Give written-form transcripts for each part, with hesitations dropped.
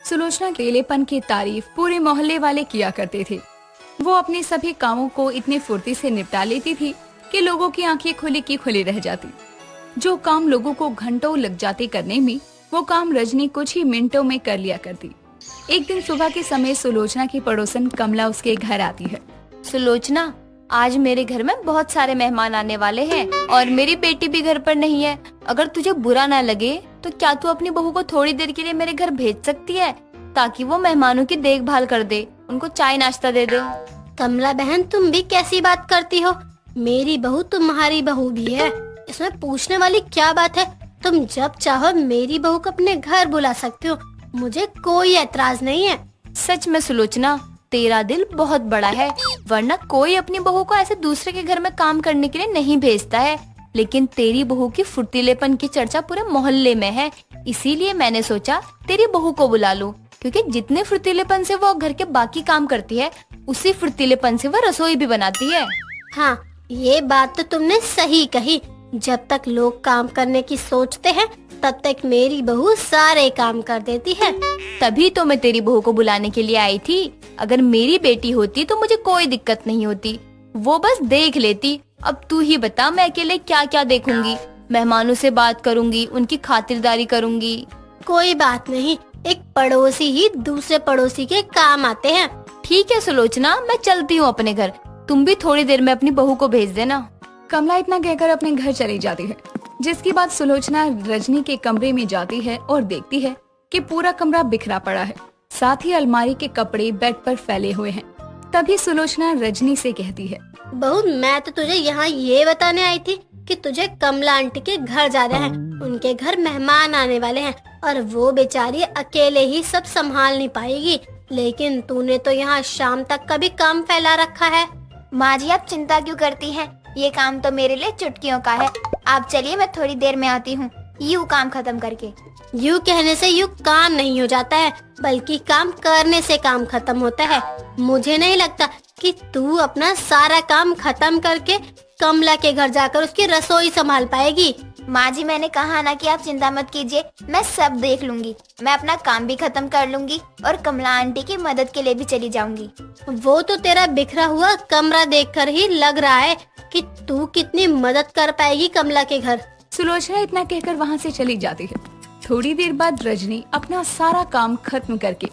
सुलोचना के अकेलेपन की तारीफ पूरे मोहल्ले वाले किया करते थे। वो अपने सभी कामों को इतनी फुर्ती से निपटा लेती थी कि लोगों की आंखें खुली की खुली रह जाती। जो काम लोगों को घंटों लग जाते करने में, वो काम रजनी कुछ ही मिनटों में कर लिया करती। एक दिन सुबह के समय सुलोचना की पड़ोसन कमला उसके घर आती है। सुलोचना, आज मेरे घर में बहुत सारे मेहमान आने वाले हैं और मेरी बेटी भी घर पर नहीं है। अगर तुझे बुरा ना लगे तो क्या तू अपनी बहू को थोड़ी देर के लिए मेरे घर भेज सकती है, ताकि वो मेहमानों की देखभाल कर दे, उनको चाय नाश्ता दे दे। कमला बहन, तुम भी कैसी बात करती हो? मेरी बहू तुम्हारी बहू भी है, इसमें पूछने वाली क्या बात है? तुम जब चाहो मेरी बहू को अपने घर बुला सकते हो, मुझे कोई ऐतराज नहीं है। सच में सुलोचना, तेरा दिल बहुत बड़ा है, वरना कोई अपनी बहू को ऐसे दूसरे के घर में काम करने के लिए नहीं भेजता है। लेकिन तेरी बहू की फुर्तीलेपन की चर्चा पूरे मोहल्ले में है, इसीलिए मैंने सोचा तेरी बहू को बुला लूं, क्योंकि जितने फुर्तीलेपन से वो घर के बाकी काम करती है, उसी फुर्तीलेपन से वो रसोई भी बनाती है। हाँ, ये बात तो तुमने सही कही। जब तक लोग काम करने की सोचते हैं, तब तक मेरी बहू सारे काम कर देती है। तभी तो मैं तेरी बहू को बुलाने के लिए आई थी। अगर मेरी बेटी होती तो मुझे कोई दिक्कत नहीं होती, वो बस देख लेती। अब तू ही बता, मैं अकेले क्या क्या देखूंगी? मेहमानों से बात करूंगी, उनकी खातिरदारी करूंगी। कोई बात नहीं, एक पड़ोसी ही दूसरे पड़ोसी के काम आते हैं। ठीक है सुलोचना, मैं चलती हूँ अपने घर, तुम भी थोड़ी देर में अपनी बहू को भेज देना। कमला इतना कहकर अपने घर चली जाती है, जिसके बाद सुलोचना रजनी के कमरे में जाती है और देखती है कि पूरा कमरा बिखरा पड़ा है, साथ ही अलमारी के कपड़े बेड पर फैले हुए हैं। तभी सुलोचना रजनी से कहती है, बहू, मैं तो तुझे यहाँ ये बताने आई थी कि तुझे कमला आंटी के घर जाना है। उनके घर मेहमान आने वाले हैं और वो बेचारी अकेले ही सब संभाल नहीं पाएगी। लेकिन तूने तो यहाँ शाम तक का भी काम फैला रखा है। माँ जी, आप चिंता क्यों करती हैं? ये काम तो मेरे लिए चुटकियों का है। आप चलिए, मैं थोड़ी देर में आती हूँ, यूँ काम खत्म करके। यूँ कहने से यूँ काम नहीं हो जाता है, बल्कि काम करने से काम खत्म होता है। मुझे नहीं लगता कि तू अपना सारा काम खत्म करके कमला के घर जाकर उसकी रसोई संभाल पाएगी। माँ जी, मैंने कहा ना कि आप चिंता मत कीजिए, मैं सब देख लूंगी। मैं अपना काम भी खत्म कर लूंगी और कमला आंटी की मदद के लिए भी चली जाऊंगी। वो तो तेरा बिखरा हुआ कमरा देखकर ही लग रहा है कि तू कितनी मदद कर पाएगी कमला के घर। सुलोचना इतना कहकर वहाँ से चली जाती है। थोड़ी देर बाद रजनी अपना सारा काम खत्म करके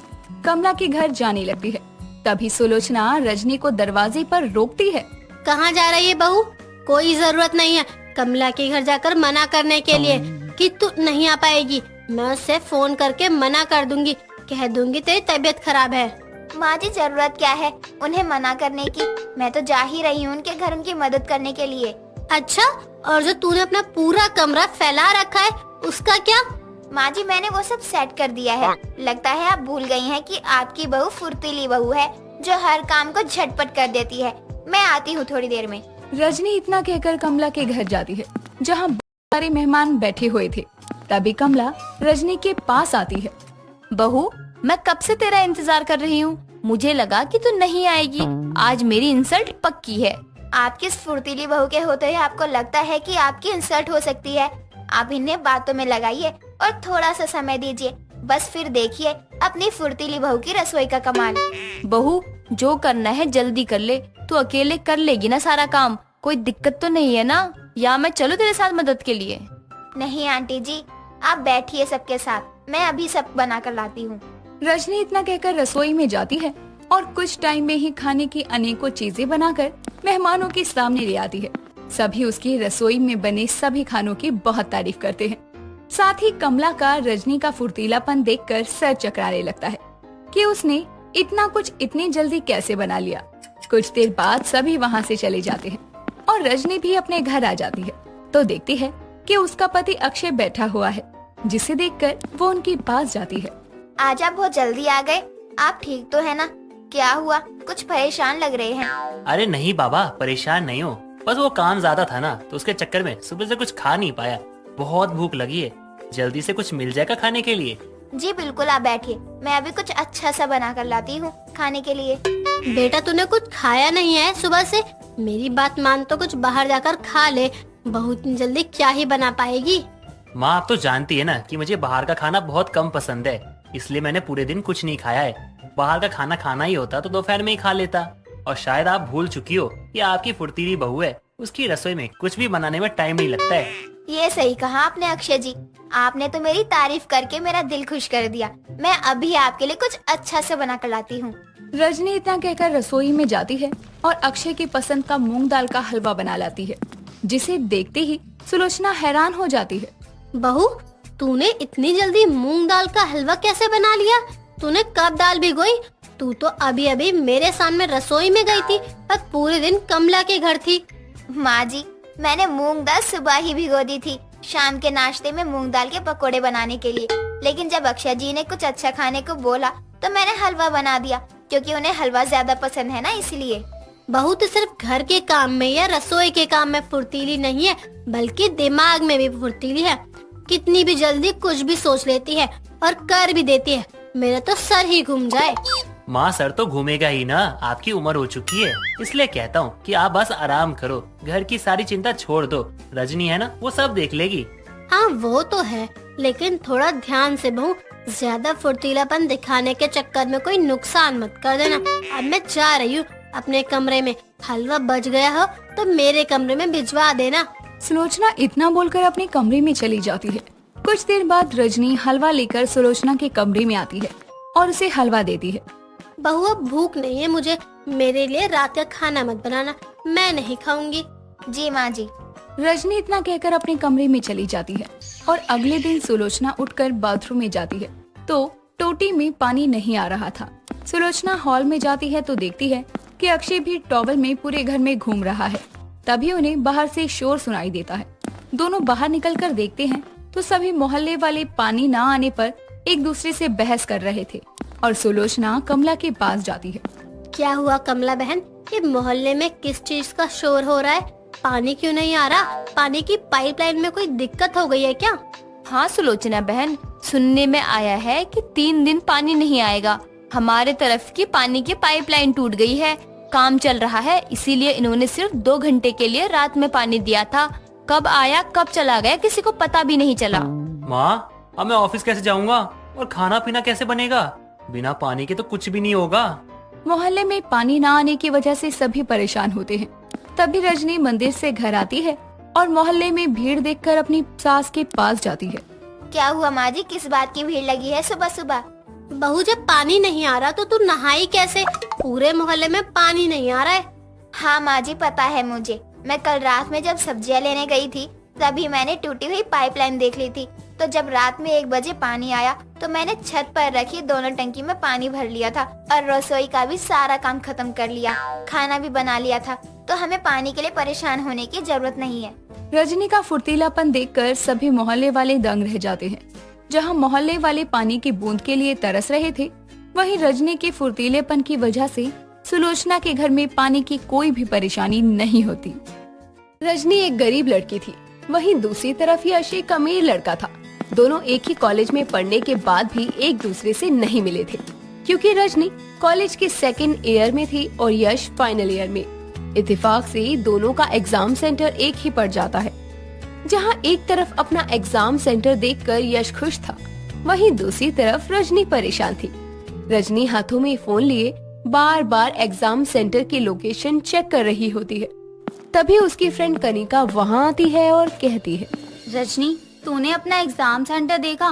कमला के घर जाने लगती है। तभी सुलोचना रजनी को दरवाजे पर रोकती है। कहाँ जा रही है बहू? कोई जरूरत नहीं है कमला के घर जाकर मना करने के लिए कि तू नहीं आ पाएगी। मैं उससे फोन करके मना कर दूंगी, कह दूंगी तेरी तबीयत खराब है। माँ जी, जरूरत क्या है उन्हें मना करने की? मैं तो जा ही रही हूँ उनके घर उनकी मदद करने के लिए। अच्छा, और जो तूने अपना पूरा कमरा फैला रखा है उसका क्या? माँ जी, मैंने वो सब सेट कर दिया है। लगता है आप भूल गई हैं कि आपकी बहू फुर्तीली बहू है, जो हर काम को झटपट कर देती है। मैं आती हूँ थोड़ी देर में। रजनी इतना कहकर कमला के घर जाती है, जहाँ बहुत सारे मेहमान बैठे हुए थे। तभी कमला रजनी के पास आती है। बहू, मैं कब से तेरा इंतजार कर रही हूँ, मुझे लगा कि तू नहीं आएगी। आज मेरी इंसल्ट पक्की है। आप किस फुर्तीली बहू के होते हुए आपको लगता है कि आपकी इंसल्ट हो सकती है? आप इन्हें बातों में लगाइए और थोड़ा सा समय दीजिए, बस फिर देखिए अपनी फुर्तीली बहू की रसोई का कमाल। बहू, जो करना है जल्दी कर ले, तू अकेले कर लेगी ना सारा काम? कोई दिक्कत तो नहीं है ना? या मैं चलूं तेरे साथ मदद के लिए? नहीं आंटी जी, आप बैठिए सबके साथ, मैं अभी सब बना कर लाती हूँ। रजनी इतना कहकर रसोई में जाती है और कुछ टाइम में ही खाने की अनेकों चीजें बनाकर मेहमानों के सामने ले आती है। सभी उसकी रसोई में बने सभी खानों की बहुत तारीफ करते हैं। साथ ही कमला का रजनी का फुर्तीलापन देखकर सर चकराने लगता है कि उसने इतना कुछ इतनी जल्दी कैसे बना लिया। कुछ देर बाद सभी वहाँ से चले जाते हैं और रजनी भी अपने घर आ जाती है तो देखती है कि उसका पति अक्षय बैठा हुआ है, जिसे देखकर वो उनके पास जाती है। आज आप बहुत जल्दी आ गए, आप ठीक तो है ना? क्या हुआ, कुछ परेशान लग रहे हैं? अरे नहीं बाबा, परेशान नहीं हो, बस वो काम ज्यादा था ना, तो उसके चक्कर में सुबह से कुछ खा नहीं पाया। बहुत भूख लगी है, जल्दी से कुछ मिल जाएगा खाने के लिए। जी बिल्कुल, आप बैठिए, मैं अभी कुछ अच्छा सा बना कर लाती हूँ खाने के लिए। बेटा, तूने कुछ खाया नहीं है सुबह से? मेरी बात मान तो कुछ बाहर जाकर खा ले, बहुत जल्दी क्या ही बना पाएगी। माँ, आप तो जानती है ना कि मुझे बाहर का खाना बहुत कम पसंद है। इसलिए मैंने पूरे दिन कुछ नहीं खाया है। बाहर का खाना खाना ही होता तो दोपहर में ही खा लेता। और शायद आप भूल चुकी हो कि आपकी फुर्तीली बहू है, उसकी रसोई में कुछ भी बनाने में टाइम नहीं लगता है। ये सही कहा आपने अक्षय जी, आपने तो मेरी तारीफ करके मेरा दिल खुश कर दिया। मैं अभी आपके लिए कुछ अच्छा से बना कर लाती हूँ। रजनी इतना कहकर रसोई में जाती है और अक्षय की पसंद का मूंग दाल का हलवा बना लाती है, जिसे देखते ही सुलोचना हैरान हो जाती है। बहू, तूने इतनी जल्दी मूंग दाल का हलवा कैसे बना लिया? तूने कब दाल भिगोई? तू तो अभी अभी मेरे सामने रसोई में गई थी और पूरे दिन कमला के घर थी। माँ जी, मैंने मूंग दाल सुबह ही भिगो दी थी, शाम के नाश्ते में मूंग दाल के पकोड़े बनाने के लिए। लेकिन जब अक्षय जी ने कुछ अच्छा खाने को बोला तो मैंने हलवा बना दिया, क्योंकि उन्हें हलवा ज्यादा पसंद है ना, इसलिए। बहू तो सिर्फ घर के काम में या रसोई के काम में फुर्तीली नहीं है, बल्कि दिमाग में भी फुर्तीली है। कितनी भी जल्दी कुछ भी सोच लेती है और कर भी देती है। मेरा तो सर ही घूम जाए। माँ, सर तो घूमेगा ही ना, आपकी उम्र हो चुकी है, इसलिए कहता हूँ कि आप बस आराम करो, घर की सारी चिंता छोड़ दो। रजनी है ना, वो सब देख लेगी। हाँ वो तो है, लेकिन थोड़ा ध्यान से बहू, ज्यादा फुर्तीलापन दिखाने के चक्कर में कोई नुकसान मत कर देना। अब मैं जा रही हूँ अपने कमरे में। हलवा बच गया हो तो मेरे कमरे में भिजवा देना। सुलोचना इतना बोलकर अपने कमरे में चली जाती है। कुछ देर बाद रजनी हलवा लेकर सुलोचना के कमरे में आती है और उसे हलवा देती है। बहू, अब भूख नहीं है मुझे, मेरे लिए रात का खाना मत बनाना, मैं नहीं खाऊंगी। जी माँ जी। रजनी इतना कहकर अपने कमरे में चली जाती है और अगले दिन सुलोचना उठकर बाथरूम में जाती है तो टोटी में पानी नहीं आ रहा था। सुलोचना हॉल में जाती है तो देखती है कि अक्षय भी टॉवल में पूरे घर में घूम रहा है। तभी उन्हें बाहर से शोर सुनाई देता है। दोनों बाहर निकलकर देखते हैं तो सभी मोहल्ले वाले पानी न आने पर एक दूसरे से बहस कर रहे थे और सुलोचना कमला के पास जाती है। क्या हुआ कमला बहन, ये मोहल्ले में किस चीज का शोर हो रहा है? पानी क्यों नहीं आ रहा? पानी की पाइपलाइन में कोई दिक्कत हो गई है क्या? हाँ सुलोचना बहन, सुनने में आया है कि 3 दिन पानी नहीं आएगा। हमारे तरफ की पानी की पाइपलाइन टूट गई है, काम चल रहा है, इसीलिए इन्होंने सिर्फ 2 घंटे के लिए रात में पानी दिया था। कब आया कब चला गया किसी को पता भी नहीं चला। माँ, अब मैं ऑफिस कैसे जाऊँगा और खाना पीना कैसे बनेगा? बिना पानी के तो कुछ भी नहीं होगा। मोहल्ले में पानी न आने की वजह से सभी परेशान होते हैं। तभी रजनी मंदिर से घर आती है और मोहल्ले में भीड़ देखकर अपनी सास के पास जाती है। क्या हुआ माँ जी, किस बात की भीड़ लगी है सुबह सुबह? बहू, जब पानी नहीं आ रहा तो तू नहाई कैसे? पूरे मोहल्ले में पानी नहीं आ रहा है। हाँ माँ जी, पता है मुझे। मैं कल रात में जब सब्जियाँ लेने गई थी तभी मैंने टूटी हुई पाइपलाइन देख ली थी। तो जब रात में 1 बजे पानी आया तो मैंने छत पर रखी दोनों टंकी में पानी भर लिया था और रसोई का भी सारा काम खत्म कर लिया, खाना भी बना लिया था। तो हमें पानी के लिए परेशान होने की जरूरत नहीं है। रजनी का फुर्तीलापन देखकर सभी मोहल्ले वाले दंग रह जाते हैं। जहां मोहल्ले वाले पानी की बूंद के लिए तरस रहे थे, वहीं रजनी के फुर्तीलेपन की वजह से सुलोचना के घर में पानी की कोई भी परेशानी नहीं होती। रजनी एक गरीब लड़की थी, वहीं दूसरी तरफ यश एक अमीर लड़का था। दोनों एक ही कॉलेज में पढ़ने के बाद भी एक दूसरे से नहीं मिले थे, क्योंकि रजनी कॉलेज के 2nd ईयर में थी और यश फाइनल ईयर में। इत्तेफाक से दोनों का एग्जाम सेंटर एक ही पड़ जाता है। जहां एक तरफ अपना एग्जाम सेंटर देखकर यश खुश था, वहीं दूसरी तरफ रजनी परेशान थी। रजनी हाथों में फोन लिए बार बार एग्जाम सेंटर की लोकेशन चेक कर रही होती है। तभी उसकी फ्रेंड कनिका वहां आती है और कहती है, रजनी, तूने अपना एग्जाम सेंटर देखा?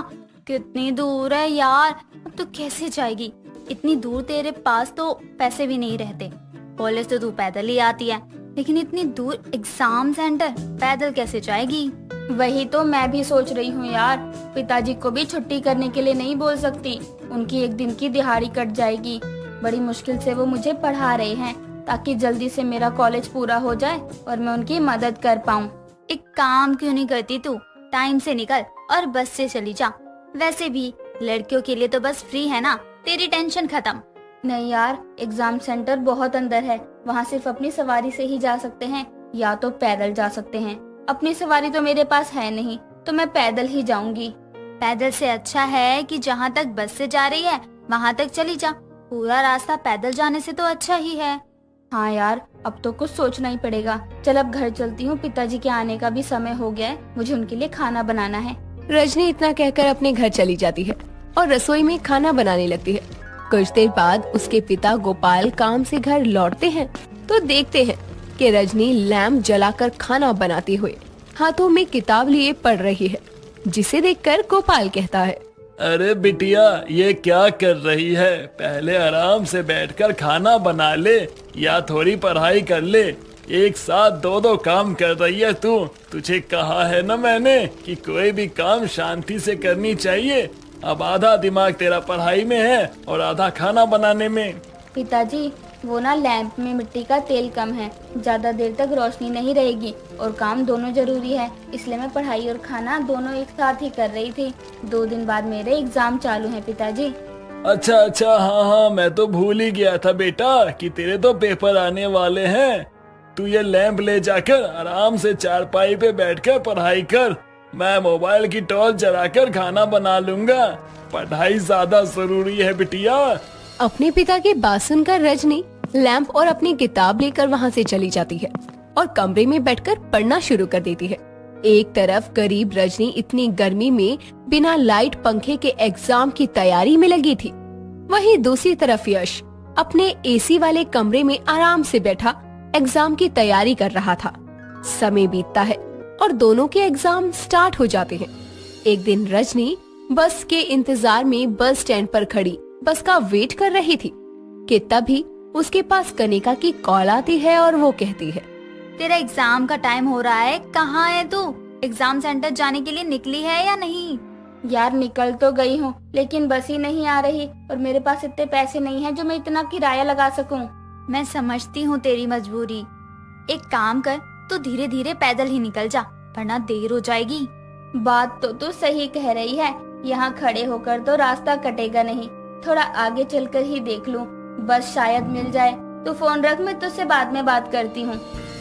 कितनी दूर है यार, अब तू कैसे जाएगी? इतनी दूर तेरे पास तो पैसे भी नहीं रहते। कॉलेज तो तू पैदल ही आती है, लेकिन इतनी दूर एग्जाम सेंटर पैदल कैसे जाएगी? वही तो मैं भी सोच रही हूँ यार, पिताजी को भी छुट्टी करने के लिए नहीं बोल सकती, उनकी 1 दिन की दिहाड़ी कट जाएगी। बड़ी मुश्किल से वो मुझे पढ़ा रहे हैं ताकि जल्दी से मेरा कॉलेज पूरा हो जाए और मैं उनकी मदद कर पाऊँ। एक काम क्यों नहीं करती तू, टाइम से निकल और बस से चली जा। वैसे भी लड़कियों के लिए तो बस फ्री है ना, तेरी टेंशन खत्म। नहीं यार, एग्जाम सेंटर बहुत अंदर है, वहाँ सिर्फ अपनी सवारी से ही जा सकते हैं या तो पैदल जा सकते हैं। अपनी सवारी तो मेरे पास है नहीं, तो मैं पैदल ही जाऊंगी। पैदल से अच्छा है कि जहाँ तक बस से जा रही है वहाँ तक चली जा, पूरा रास्ता पैदल जाने से तो अच्छा ही है। हाँ यार, अब तो कुछ सोचना ही पड़ेगा। चल अब घर चलती हूँ, पिताजी के आने का भी समय हो गया है, मुझे उनके लिए खाना बनाना है। रजनी इतना कहकर अपने घर चली जाती है। और रसोई में खाना बनाने लगती है। कुछ देर बाद उसके पिता गोपाल काम से घर लौटते हैं तो देखते हैं कि रजनी लैंप जलाकर खाना बनाते हुए हाथों में किताब लिए पढ़ रही है, जिसे देखकर गोपाल कहता है, अरे बिटिया, ये क्या कर रही है? पहले आराम से बैठकर खाना बना ले या थोड़ी पढ़ाई कर ले। एक साथ दो काम कर रही है तू। तुझे कहा है ना मैंने कि कोई भी काम शांति से करनी चाहिए। अब आधा दिमाग तेरा पढ़ाई में है और आधा खाना बनाने में। पिताजी, वो ना लैंप में मिट्टी का तेल कम है, ज्यादा देर तक रोशनी नहीं रहेगी और काम दोनों जरूरी है, इसलिए मैं पढ़ाई और खाना दोनों एक साथ ही कर रही थी। 2 दिन बाद मेरे एग्जाम चालू हैं पिताजी। अच्छा, हाँ, मैं तो भूल ही गया था बेटा कि तेरे तो पेपर आने वाले हैं। तू ये लैंप ले जाकर आराम से चारपाई पे बैठकर पढ़ाई कर। मैं मोबाइल की टॉर्च जलाकर खाना बना लूंगा। पढ़ाई ज्यादा जरूरी है बिटिया। अपने पिता की बात सुनकर रजनी लैंप और अपनी किताब लेकर वहाँ से चली जाती है और कमरे में बैठकर पढ़ना शुरू कर देती है। एक तरफ गरीब रजनी इतनी गर्मी में बिना लाइट पंखे के एग्जाम की तैयारी में लगी थी, वहीं दूसरी तरफ यश अपने एसी वाले कमरे में आराम से बैठा एग्जाम की तैयारी कर रहा था। समय बीतता है और दोनों के एग्जाम स्टार्ट हो जाते हैं। एक दिन रजनी बस के इंतजार में बस स्टैंड पर खड़ी बस का वेट कर रही थी कि तभी उसके पास कनिका की कॉल आती है और वो कहती है, तेरा एग्जाम का टाइम हो रहा है, कहाँ है तू? एग्जाम सेंटर जाने के लिए निकली है या नहीं? यार निकल तो गई हूँ, लेकिन बस ही नहीं आ रही और मेरे पास इतने पैसे नहीं हैं जो मैं इतना किराया लगा सकूं। मैं समझती हूँ तेरी मजबूरी। एक काम कर, तू धीरे धीरे पैदल ही निकल जा, वरना देर हो जाएगी। बात तो तू सही कह रही है, यहाँ खड़े होकर तो रास्ता कटेगा नहीं, थोड़ा आगे चलकर ही देख लूं, बस शायद मिल जाए। तू फोन रख, मैं तुझसे बाद में बात करती हूँ।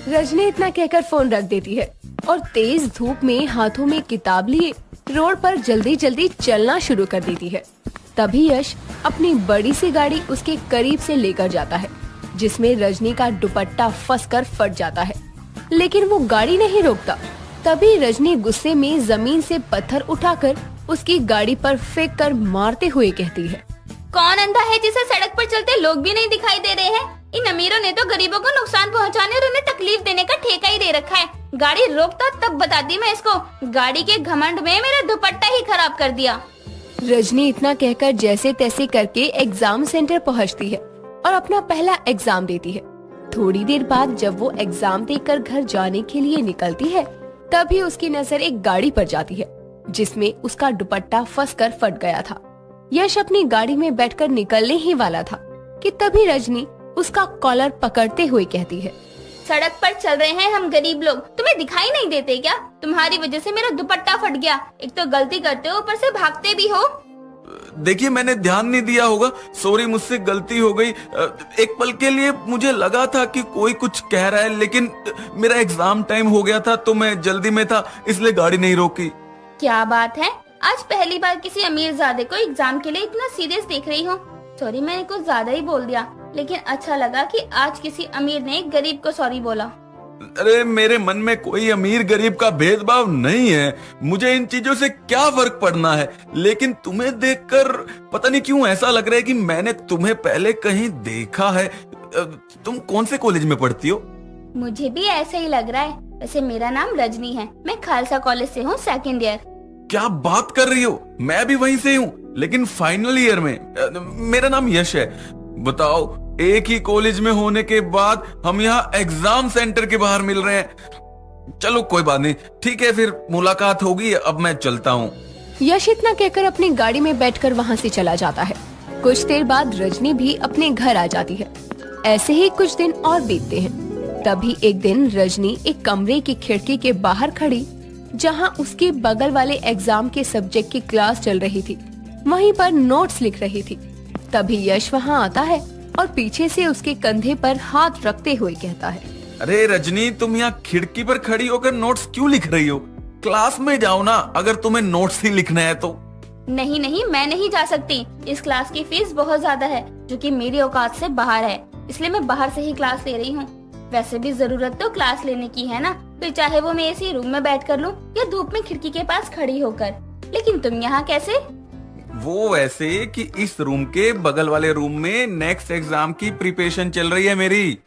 रजनी इतना कहकर फोन रख देती है और तेज धूप में हाथों में किताब लिए रोड पर जल्दी जल्दी चलना शुरू कर देती है। तभी यश अपनी बड़ी सी गाड़ी उसके करीब से लेकर जाता है, जिसमें रजनी का दुपट्टा फंसकर फट जाता है, लेकिन वो गाड़ी नहीं रोकता। तभी रजनी गुस्से में जमीन से पत्थर उठाकर उसकी गाड़ी पर फेंक कर मारते हुए कहती है, कौन अंधा है जिसे सड़क पर चलते लोग भी नहीं दिखाई दे रहे हैं? इन अमीरों ने तो गरीबों को नुकसान पहुंचाने और उन्हें तकलीफ देने का ठेका ही दे रखा है। गाड़ी रोकता तब बताती मैं इसको। गाड़ी के घमंड में मेरा दुपट्टा ही खराब कर दिया। रजनी इतना कहकर जैसे तैसे करके एग्जाम सेंटर पहुंचती है और अपना पहला एग्जाम देती है। थोड़ी देर बाद जब वो एग्जाम देकर घर जाने के लिए निकलती है, तभी उसकी नजर एक गाड़ी पर जाती है, जिसमें उसका दुपट्टा फंसकर फट गया था। यश अपनी गाड़ी में बैठकर निकलने ही वाला था कि तभी रजनी उसका कॉलर पकड़ते हुए कहती है, सड़क पर चल रहे हैं हम गरीब लोग, तुम्हें दिखाई नहीं देते क्या? तुम्हारी वजह से मेरा दुपट्टा फट गया। एक तो गलती करते हो, ऊपर से भागते भी हो। देखिए, मैंने ध्यान नहीं दिया होगा, सॉरी, मुझसे गलती हो गई। एक पल के लिए मुझे लगा था कि कोई कुछ कह रहा है, लेकिन मेरा एग्जाम टाइम हो गया था तो मैं जल्दी में था, इसलिए गाड़ी नहीं रोकी। क्या बात है, आज पहली बार किसी अमीरजादे को एग्जाम के लिए इतना सीरियस देख रही हूँ। सॉरी, मैंने कुछ ज्यादा ही बोल दिया, लेकिन अच्छा लगा कि आज किसी अमीर ने गरीब को सॉरी बोला। अरे मेरे मन में कोई अमीर गरीब का भेदभाव नहीं है, मुझे इन चीजों से क्या फर्क पड़ना है। लेकिन तुम्हें देखकर पता नहीं क्यों ऐसा लग रहा है कि मैंने तुम्हें पहले कहीं देखा है। तुम कौन से कॉलेज में पढ़ती हो? मुझे भी ऐसा ही लग रहा है। वैसे मेरा नाम रजनी है, मैं खालसा कॉलेज से हूँ, 2nd ईयर। क्या बात कर रही हो? मैं भी वहीं से हूँ, लेकिन फाइनल ईयर में। मेरा नाम यश है। बताओ, एक ही कॉलेज में होने के बाद हम यहाँ एग्जाम सेंटर के बाहर मिल रहे हैं। चलो कोई बात नहीं, ठीक है, फिर मुलाकात होगी। अब मैं चलता हूँ। यश इतना कहकर अपनी गाड़ी में बैठकर वहाँ से चला जाता है। कुछ देर बाद रजनी भी अपने घर आ जाती है। ऐसे ही कुछ दिन और बीतते हैं। तभी एक दिन रजनी एक कमरे की खिड़की के बाहर खड़ी, जहाँ उसके बगल वाले एग्जाम के सब्जेक्ट की क्लास चल रही थी, वहीं पर नोट्स लिख रही थी। तभी यश वहाँ आता है और पीछे से उसके कंधे पर हाथ रखते हुए कहता है, अरे रजनी, तुम यहाँ खिड़की पर खड़ी होकर नोट्स क्यों लिख रही हो? क्लास में जाओ ना, अगर तुम्हें नोट्स ही लिखना है तो। नहीं, मैं नहीं जा सकती। इस क्लास की फीस बहुत ज्यादा है, जो कि मेरी औकात से बाहर है, इसलिए मैं बाहर से ही क्लास ले रही हूँ। वैसे भी जरूरत तो क्लास लेने की है ना, फिर चाहे वो मैं इसी रूम में बैठ कर लूँ या धूप में खिड़की के पास खड़ी होकर। लेकिन तुम यहाँ कैसे? वो ऐसे कि इस रूम के बगल वाले रूम में नेक्स्ट एग्जाम की प्रिपरेशन चल रही है मेरी।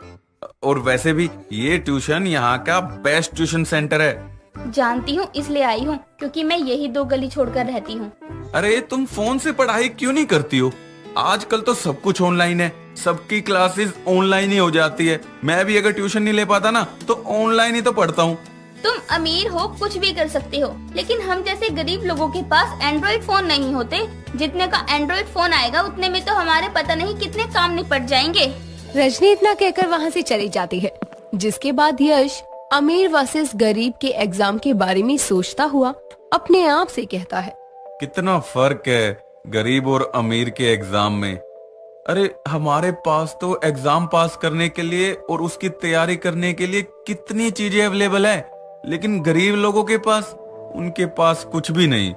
और वैसे भी ये ट्यूशन यहाँ का बेस्ट ट्यूशन सेंटर है। जानती हूँ, इसलिए आई हूँ क्योंकि मैं यही 2 गली छोड़कर रहती हूँ। अरे तुम फोन से पढ़ाई क्यों नहीं करती हो? आजकल तो सब कुछ ऑनलाइन है, सबकी क्लासेस ऑनलाइन ही हो जाती है। मैं भी अगर ट्यूशन नहीं ले पाता ना तो ऑनलाइन ही तो पढ़ता हूँ। तुम अमीर हो, कुछ भी कर सकते हो, लेकिन हम जैसे गरीब लोगों के पास एंड्रॉइड फोन नहीं होते। जितने का एंड्रॉइड फोन आएगा उतने में तो हमारे पता नहीं कितने काम निपट जाएंगे। रजनी इतना कहकर वहाँ से चली जाती है, जिसके बाद यश अमीर वर्सेस गरीब के एग्जाम के बारे में सोचता हुआ अपने आप से कहता है, कितना फर्क है गरीब और अमीर के एग्जाम में। अरे हमारे पास तो एग्जाम पास करने के लिए और उसकी तैयारी करने के लिए कितनी चीजें अवेलेबल है, लेकिन गरीब लोगों के पास, उनके पास कुछ भी नहीं।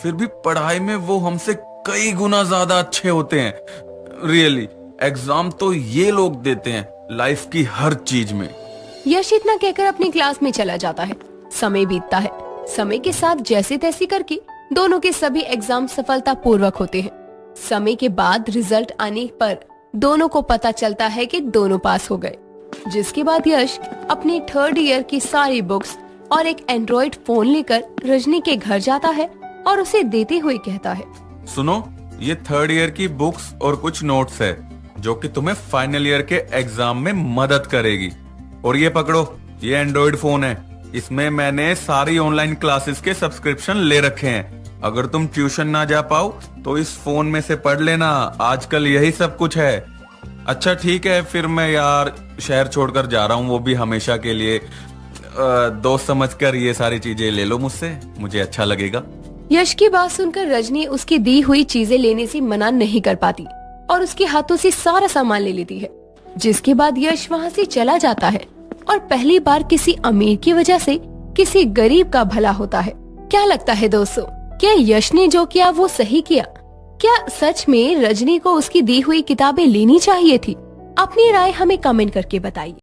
फिर भी पढ़ाई में वो हमसे कई गुना ज्यादा अच्छे होते हैं। रियली एग्जाम तो ये लोग देते हैं लाइफ की हर चीज में। यश इतना कहकर अपनी क्लास में चला जाता है। समय बीतता है। समय के साथ जैसे तैसे करके दोनों के सभी एग्जाम सफलतापूर्वक होते हैं। समय के बाद रिजल्ट आने पर दोनों को पता चलता है कि दोनों पास हो गए, जिसके बाद यश अपने 3rd ईयर की सारी बुक्स और एक एंड्रॉइड फोन लेकर रजनी के घर जाता है और उसे देते हुए कहता है, सुनो, ये 3rd ईयर की बुक्स और कुछ नोट्स है जो कि तुम्हें फाइनल ईयर के एग्जाम में मदद करेगी। और ये पकड़ो, ये एंड्रॉइड फोन है, इसमें मैंने सारी ऑनलाइन क्लासेस के सब्सक्रिप्शन ले रखे हैं। अगर तुम ट्यूशन ना जा पाओ तो इस फोन में से पढ़ लेना, आजकल यही सब कुछ है। अच्छा ठीक है, फिर मैं यार शहर छोड़कर जा रहा हूँ, वो भी हमेशा के लिए। दोस्त समझकर ये सारी चीजें ले लो मुझसे, मुझे अच्छा लगेगा। यश की बात सुनकर रजनी उसकी दी हुई चीजें लेने से मना नहीं कर पाती और उसके हाथों से सारा सामान ले लेती है, जिसके बाद यश वहाँ से चला जाता है और पहली बार किसी अमीर की वजह से किसी गरीब का भला होता है। क्या लगता है दोस्तों, क्या यश ने जो किया वो सही किया? क्या सच में रजनी को उसकी दी हुई किताबें लेनी चाहिए थी? अपनी राय हमें कमेंट करके बताइए।